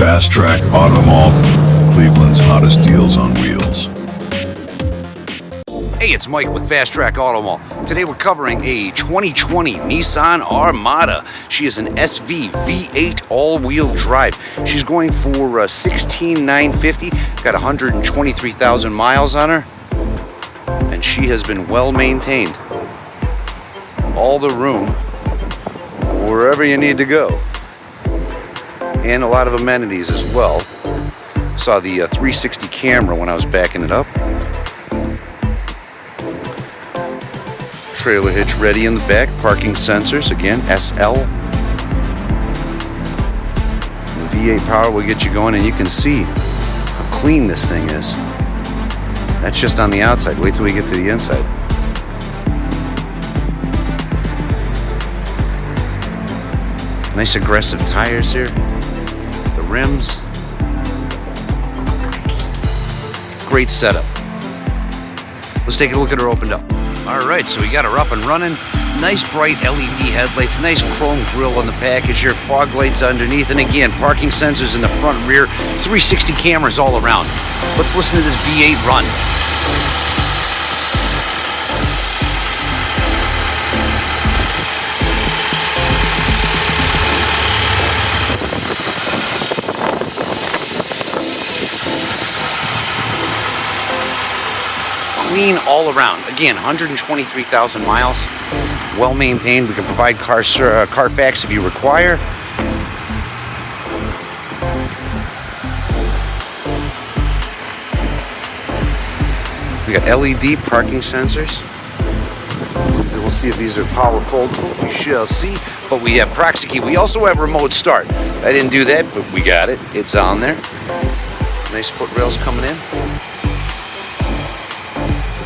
Fast Track Auto Mall, Cleveland's hottest deals on wheels. Hey, it's Mike with Fast Track Auto Mall. Today we're covering a 2020 Nissan Armada. She is an SV V8 all-wheel drive. She's going for $16,950. Got 123,000 miles on her, and she has been well maintained. All the room, wherever you need to go, and a lot of amenities as well. Saw the 360 camera when I was backing it up. Trailer hitch ready in the back. Parking sensors, again, SL. The V8 power will get you going, and you can see how clean this thing is. That's just on the outside. Wait till we get to the inside. Nice aggressive tires here. The rims. Great setup. Let's take a look at her opened up. Alright, so we got her up and running. Nice bright LED headlights, nice chrome grille on the package here, fog lights underneath, and again, parking sensors in the front and rear, 360 cameras all around. Let's listen to this V8 run. Clean all around. Again, 123,000 miles. Well maintained. We can provide Carfax if you require. We got LED parking sensors. We'll see if these are power foldable. We shall see. But we have proxy key. We also have remote start. I didn't do that, but we got it. It's on there. Nice foot rails coming in.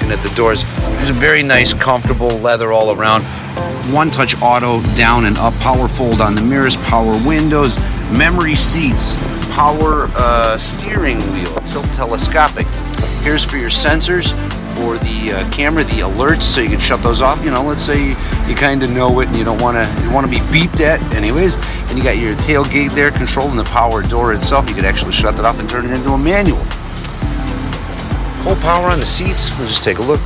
At the doors, there's a very nice, comfortable leather all around. One touch auto, down and up, power fold on the mirrors, power windows, memory seats, power steering wheel, tilt telescopic. Here's for your sensors for the camera, the alerts, so you can shut those off. You know, let's say you kind of know it and you don't want to be beeped at, anyways. And you got your tailgate there, controlling the power door itself. You could actually shut that off and turn it into a manual. Full power on the seats. We'll just take a look.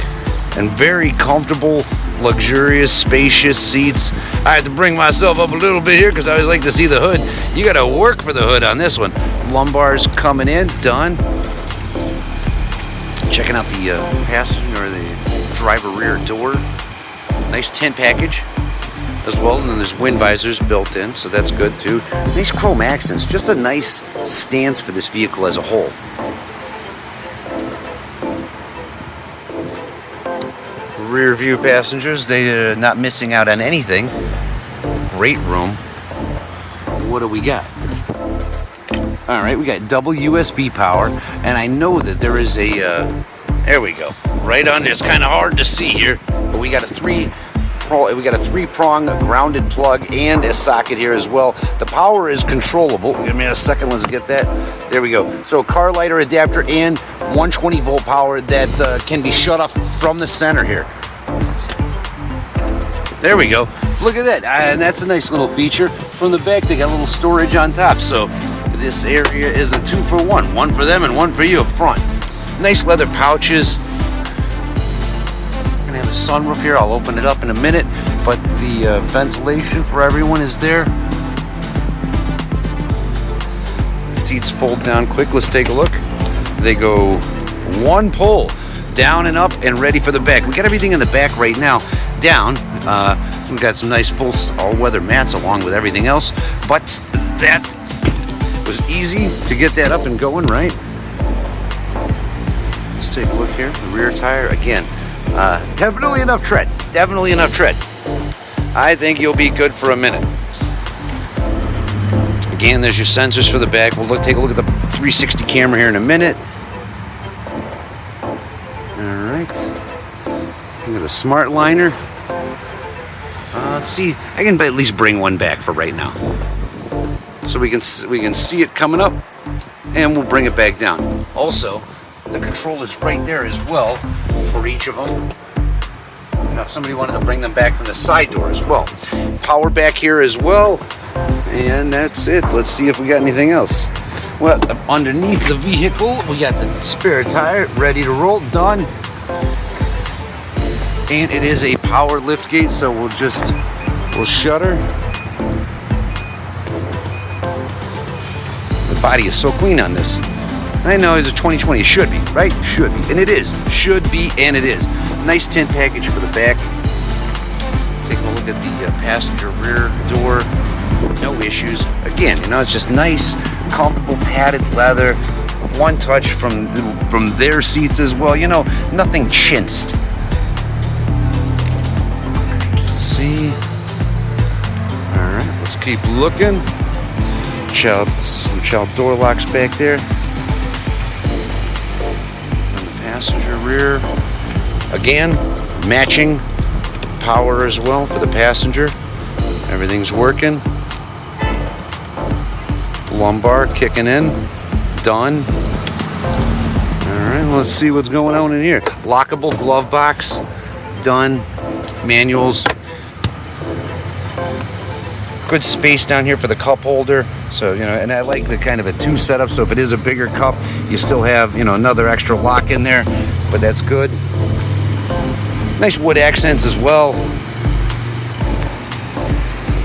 And very comfortable, luxurious, spacious seats. I had to bring myself up a little bit here because I always like to see the hood. You got to work for the hood on this one. Lumbars coming in, done. Checking out the passenger or the driver rear door. Nice tint package as well. And then there's wind visors built in, so that's good too. Nice chrome accents. Just a nice stance for this vehicle as a whole. Rear view passengers, they're not missing out on anything. Great room. What do we got? All right, we got double USB power, and I know that there is a there we go, right on. It's kind of hard to see here, but we got a three-prong grounded plug and a socket here as well. The power is controllable. Give me a second, let's get that. There we go. So car lighter adapter and 120 volt power that can be shut off from the center here. There we go. Look at that. And that's a nice little feature. From the back, they got a little storage on top. So this area is a 2-for-1. One for them and one for you up front. Nice leather pouches. We're going to have a sunroof here. I'll open it up in a minute. But the ventilation for everyone is there. Seats fold down quick. Let's take a look. They go one pull, down and up and ready for the back. We got everything in the back right now. Down, we got some nice full all-weather mats along with everything else, but that was easy to get that up and going, right? Let's take a look here. The rear tire, again, definitely enough tread. Definitely enough tread. I think you'll be good for a minute. Again, there's your sensors for the back. We'll take a look at the 360 camera here in a minute. All right. Look at the smart liner. Let's see. I can at least bring one back for right now, so we can see it coming up, and we'll bring it back down. Also, the controllers right there as well for each of them. Now, if somebody wanted to bring them back from the side door as well. Power back here as well. And that's it. Let's see if we got anything else. Well, underneath the vehicle, we got the spare tire ready to roll, done. And it is a power lift gate, so we'll shutter. The body is so clean on this. I know it's a 2020, it should be, right? Should be, and it is. Should be, and it is. Nice tint package for the back. Take a look at the passenger rear door. No issues. Again, it's just nice, comfortable padded leather. One touch from their seats as well. Nothing chinsed. Let's see. All right, let's keep looking. Child door locks back there. And the passenger rear. Again, matching power as well for the passenger. Everything's working. Lumbar kicking in. Done. All right, let's see what's going on in here. Lockable glove box. Done. Manuals. Good space down here for the cup holder. So, and I like the kind of a two setup. So if it is a bigger cup, you still have, another extra lock in there, but that's good. Nice wood accents as well.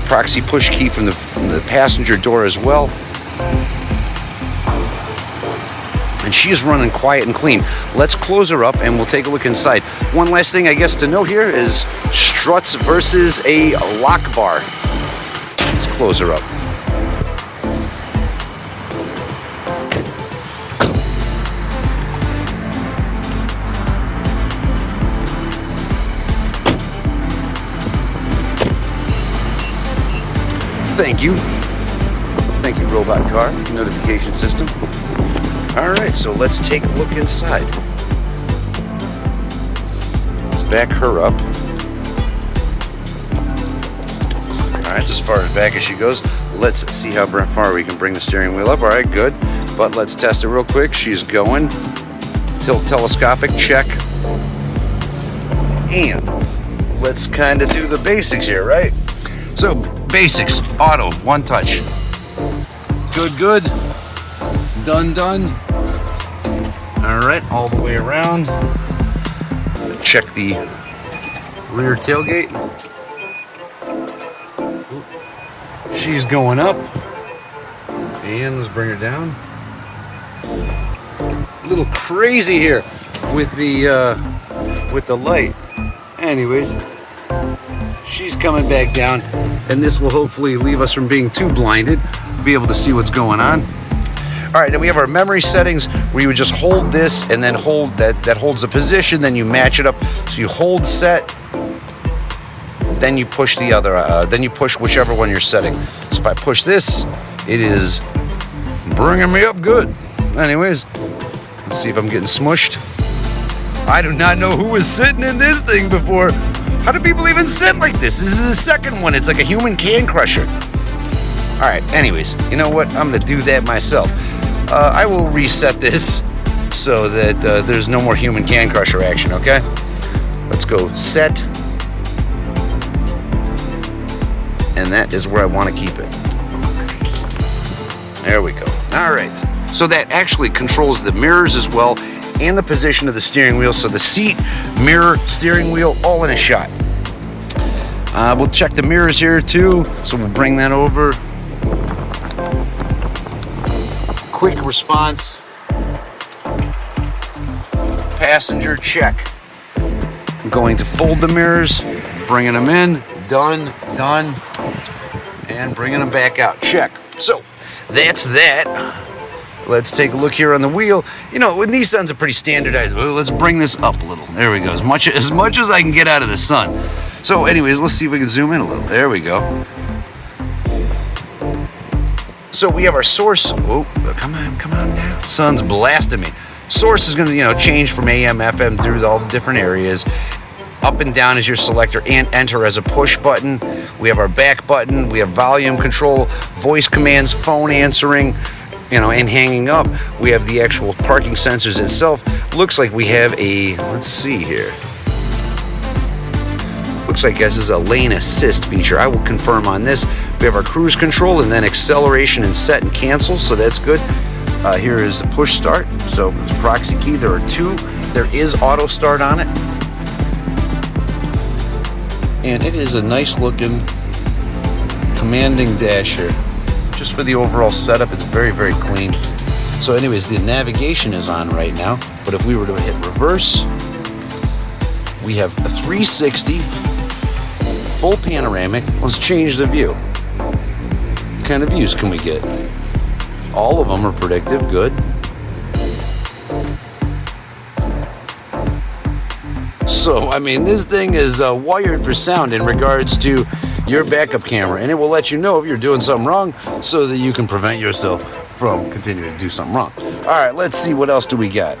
Proxy push key from the passenger door as well. And she is running quiet and clean. Let's close her up and we'll take a look inside. One last thing I guess to note here is struts versus a lock bar. Let's close her up. Thank you, robot car notification system. All right, so let's take a look inside. Let's back her up. All right, it's as far as back as she goes. Let's see how far we can bring the steering wheel up. All right, good. But let's test it real quick. She's going. Tilt telescopic, check. And let's kind of do the basics here, right? So, basics, auto, one touch. Good. Done. All right, all the way around. Check the rear tailgate. She's going up. And let's bring her down. A little crazy here with the light. Anyways, she's coming back down, and this will hopefully leave us from being too blinded, be able to see what's going on. All right, then we have our memory settings where you would just hold this and then hold that holds the position, then you match it up. So you hold set, then you push the other, then you push whichever one you're setting. So if I push this, it is bringing me up good. Anyways, let's see if I'm getting smushed. I do not know who was sitting in this thing before. How do people even sit like this? This is the second one. It's like a human can crusher. All right, anyways, you know what? I'm gonna do that myself. I will reset this so that there's no more human can crusher action, okay? Let's go set. And that is where I want to keep it. There we go. All right. So that actually controls the mirrors as well and the position of the steering wheel. So the seat, mirror, steering wheel, all in a shot. We'll check the mirrors here too. So we'll bring that over. Quick response. Passenger check. I'm going to fold the mirrors, bringing them in, done, and bringing them back out, check. So that's that. Let's take a look here on the wheel. You know, with Nissans are pretty standardized. Well, let's bring this up a little. There we go. As much as I can get out of the sun. So anyways, let's see if we can zoom in a little. There we go. So we have our source. Oh, come on now. Sun's blasting me. Source is going to, change from AM, FM through all the different areas. Up and down is your selector, and enter as a push button. We have our back button. We have volume control, voice commands, phone answering, and hanging up. We have the actual parking sensors itself. Looks like we have a, let's see here. Looks like this is a lane assist feature. I will confirm on this. We have our cruise control and then acceleration and set and cancel, so that's good. Here is the push start, so it's proxy key. There are two. There is auto start on it, and it is a nice looking, commanding dash here. Just for the overall setup, it's very, very clean. So anyways, the navigation is on right now, but if we were to hit reverse, we have a 360, full panoramic. Let's change the view. What kind of views can we get? All of them are predictive, good. So, I mean, this thing is wired for sound in regards to your backup camera, and it will let you know if you're doing something wrong so that you can prevent yourself from continuing to do something wrong. All right, let's see, what else do we got?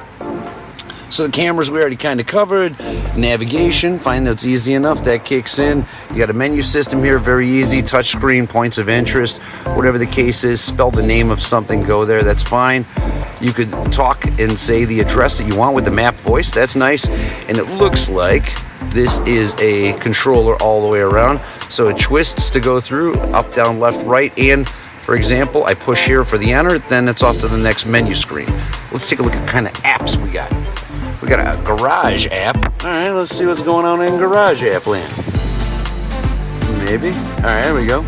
So the cameras we already kind of covered. Navigation, find that's easy enough, that kicks in. You got a menu system here, very easy. Touch screen, points of interest, whatever the case is, spell the name of something, go there, that's fine. You could talk and say the address that you want with the map voice, that's nice. And it looks like this is a controller all the way around. So it twists to go through, up, down, left, right, and for example, I push here for the enter, then it's off to the next menu screen. Let's take a look at kind of apps we got. We got a garage app. All right, let's see what's going on in garage app land. Maybe. All right, here we go.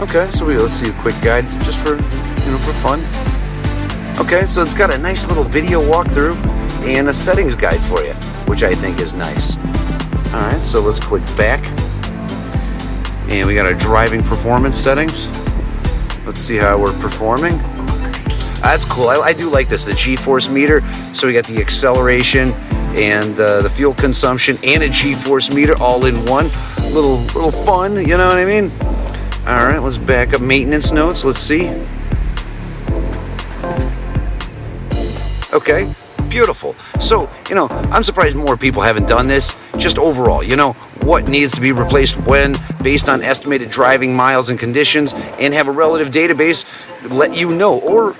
Okay, so let's see a quick guide just for, for fun. Okay, so it's got a nice little video walkthrough and a settings guide for you, which I think is nice. All right, so let's click back. And we got our driving performance settings. Let's see how we're performing. That's cool. I do like this, the G-force meter. So we got the acceleration and the fuel consumption and a G-force meter all in one. Little fun, you know what I mean? All right, let's back up maintenance notes. Let's see. Okay, beautiful. So, I'm surprised more people haven't done this. Just overall, what needs to be replaced when, based on estimated driving miles and conditions, and have a relative database let you know, or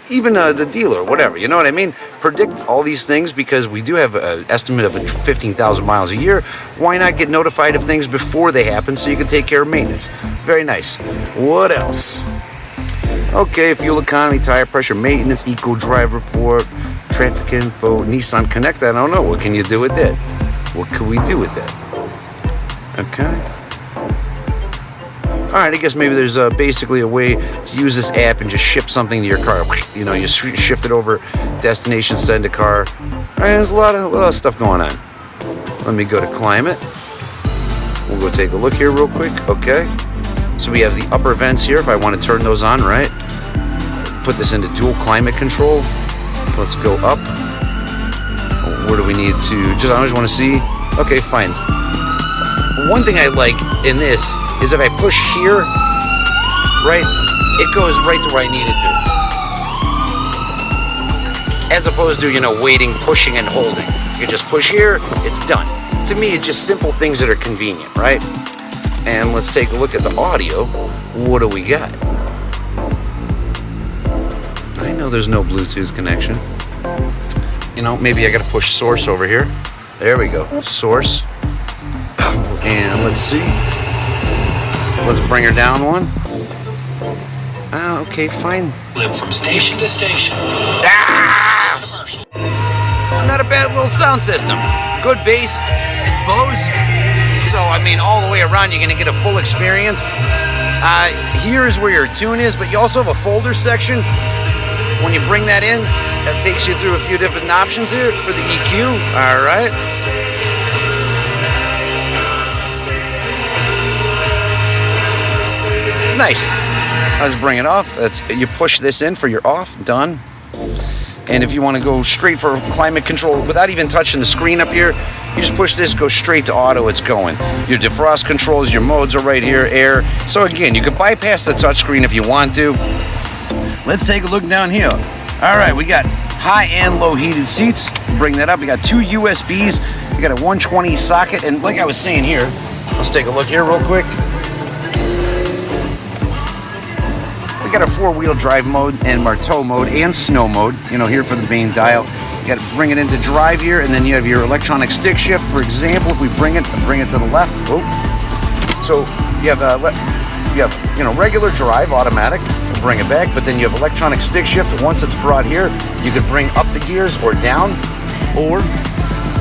even the dealer, whatever, you know what I mean? Predict all these things, because we do have an estimate of 15,000 miles a year. Why not get notified of things before they happen so you can take care of maintenance? Very nice. What else? Okay, fuel economy, tire pressure, maintenance, eco drive report, traffic info, NissanConnect. I don't know. What can you do with that? What can we do with that? Okay. All right, I guess maybe there's basically a way to use this app and just ship something to your car. You shift it over, destination, send a car. All right, there's a lot of stuff going on. Let me go to climate. We'll go take a look here real quick. Okay. So we have the upper vents here if I want to turn those on, right? Put this into dual climate control. Let's go up. Where do we need to, I always want to see. Okay, fine. One thing I like in this is if I push here, right, it goes right to where I need it to. As opposed to, waiting, pushing, and holding. You just push here, it's done. To me, it's just simple things that are convenient, right? And let's take a look at the audio. What do we got? I know there's no Bluetooth connection. Maybe I gotta push source over here. There we go, source. And let's see. Let's bring her down one. Okay, fine. Live from station to station. Not a bad little sound system. Good bass. It's Bose. So, all the way around, you're gonna get a full experience. Here's where your tune is, but you also have a folder section. When you bring that in, that takes you through a few different options here for the EQ. All right. Nice. Let's bring it off. You push this in for your off. Done. And if you want to go straight for climate control without even touching the screen up here, you just push this, go straight to auto, it's going. Your defrost controls, your modes are right here, air. So again, you can bypass the touchscreen if you want to. Let's take a look down here. All right, we got high and low heated seats. Bring that up. We got two USBs. We got a 120 socket. And like I was saying here, let's take a look here real quick. We got a four-wheel drive mode and our tow mode and snow mode, here for the main dial. You got to bring it into drive here, and then you have your electronic stick shift. For example, if we bring it to the left. Oh. So you have regular drive, automatic. bring it back, but then you have electronic stick shift. Once it's brought here, you can bring up the gears or down, or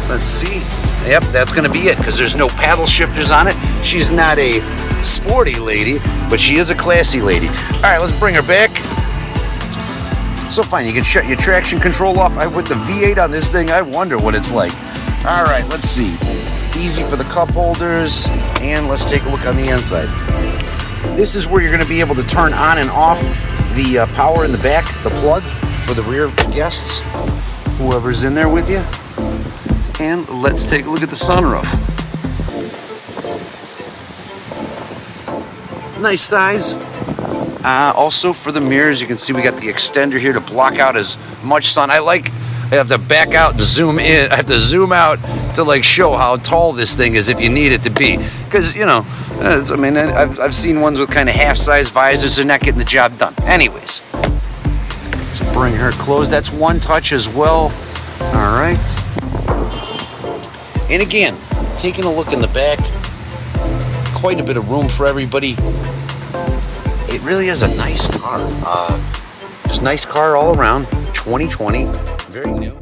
let's see. Yep, that's gonna be it, because there's no paddle shifters on it. She's not a sporty lady, but she is a classy lady. All right, let's bring her back. So fine, you can shut your traction control off. With the V8 on this thing, I wonder what it's like. All right, let's see. Easy for the cup holders, and let's take a look on the inside. This is where you're gonna be able to turn on and off the power in the back, the plug for the rear guests, whoever's in there with you. And let's take a look at the sunroof. Nice size. Also for the mirrors, you can see we got the extender here to block out as much sun. I have to back out and zoom in. I have to zoom out to like show how tall this thing is if you need it to be. Because, you know, I mean, I've seen ones with kind of half-size visors. They're not getting the job done. Anyways, let's bring her closed. That's one touch as well. All right. And again, taking a look in the back, quite a bit of room for everybody. It really is a nice car. Just nice car all around. 2020, very new.